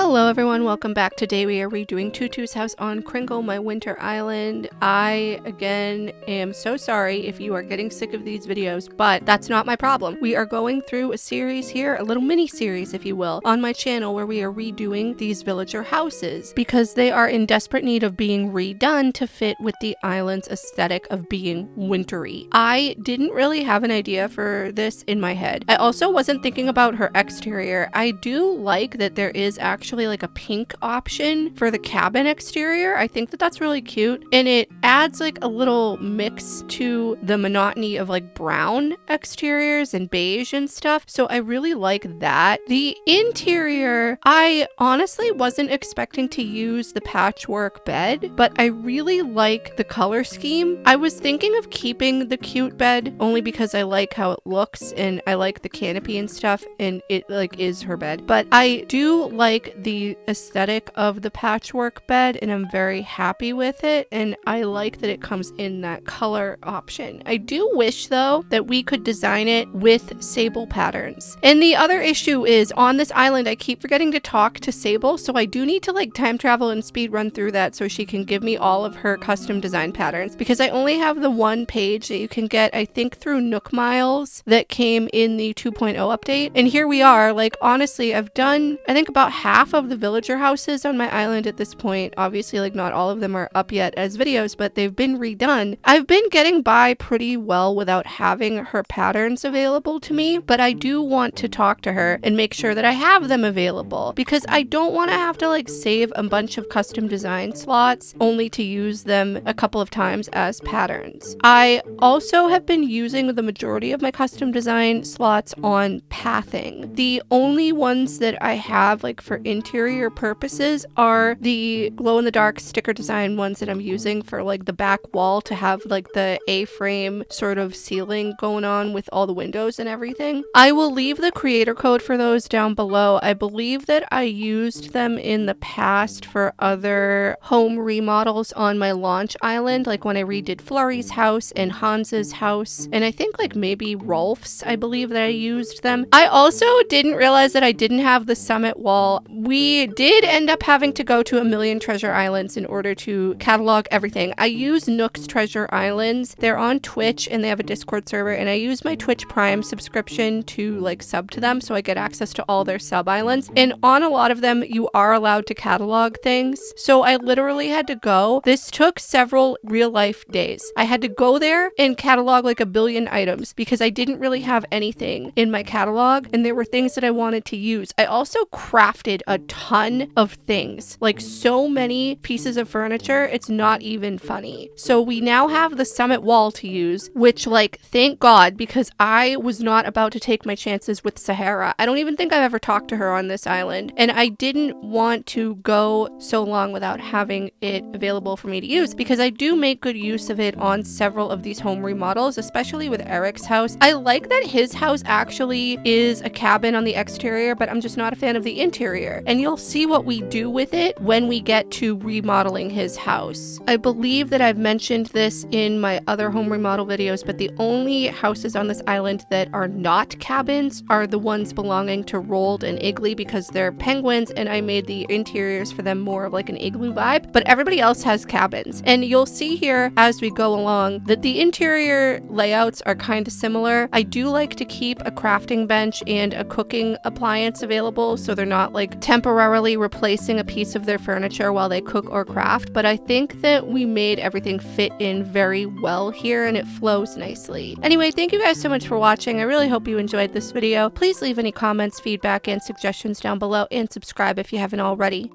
Hello everyone, welcome back. Today we are redoing Tutu's house on Kringle, my winter island. I, again, am so sorry if you are getting sick of these videos, but that's not my problem. We are going through a series here, a little mini series if you will, on my channel where we are redoing these villager houses because they are in desperate need of being redone to fit with the island's aesthetic of being wintry. I didn't really have an idea for this in my head. I also wasn't thinking about her exterior. I do like that there is actually like a pink option for the cabin exterior. I think that that's really cute and it adds like a little mix to the monotony of like brown exteriors and beige and stuff. So I really like that. The interior, I honestly wasn't expecting to use the patchwork bed, but I really like the color scheme. I was thinking of keeping the cute bed only because I like how it looks and I like the canopy and stuff and it like is her bed, but I do like the aesthetic of the patchwork bed and I'm very happy with it and I like that it comes in that color option. I do wish though that we could design it with sable patterns. And the other issue is on this island I keep forgetting to talk to Sable, so I do need to like time travel and speed run through that so she can give me all of her custom design patterns because I only have the one page that you can get I think through Nook Miles that came in the 2.0 update. And here we are, like honestly I've done I think about half of the villager houses on my island at this point. Obviously like not all of them are up yet as videos, but they've been redone. I've been getting by pretty well without having her patterns available to me, but I do want to talk to her and make sure that I have them available because I don't want to have to like save a bunch of custom design slots only to use them a couple of times as patterns. I also have been using the majority of my custom design slots on pathing. The only ones that I have like for interior purposes are the glow-in-the-dark sticker design ones that I'm using for like the back wall to have like the A-frame sort of ceiling going on with all the windows and everything. I will leave the creator code for those down below. I believe that I used them in the past for other home remodels on my launch island, like when I redid Flurry's house and Hans's house, and I think like maybe Rolf's, I believe that I used them. I also didn't realize that I didn't have the summit wall. We did end up having to go to a million treasure islands in order to catalog everything. I use Nook's Treasure Islands. They're on Twitch and they have a Discord server and I use my Twitch Prime subscription to like sub to them so I get access to all their sub islands. And on a lot of them you are allowed to catalog things. So I literally had to go. This took several real life days. I had to go there and catalog like a billion items because I didn't really have anything in my catalog and there were things that I wanted to use. I also crafted a ton of things, like so many pieces of furniture, it's not even funny. So we now have the summit wall to use, which like thank God because I was not about to take my chances with Sahara. I don't even think I've ever talked to her on this island and I didn't want to go so long without having it available for me to use because I do make good use of it on several of these home remodels, especially with Eric's house. I like that his house actually is a cabin on the exterior, but I'm just not a fan of the interior. And you'll see what we do with it when we get to remodeling his house. I believe that I've mentioned this in my other home remodel videos, but the only houses on this island that are not cabins are the ones belonging to Rolled and Igloo because they're penguins and I made the interiors for them more of like an igloo vibe, but everybody else has cabins. And you'll see here as we go along that the interior layouts are kind of similar. I do like to keep a crafting bench and a cooking appliance available so they're not like temporarily replacing a piece of their furniture while they cook or craft, but I think that we made everything fit in very well here and it flows nicely. Anyway, thank you guys so much for watching. I really hope you enjoyed this video. Please leave any comments, feedback, and suggestions down below and subscribe if you haven't already.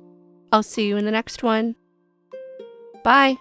I'll see you in the next one. Bye!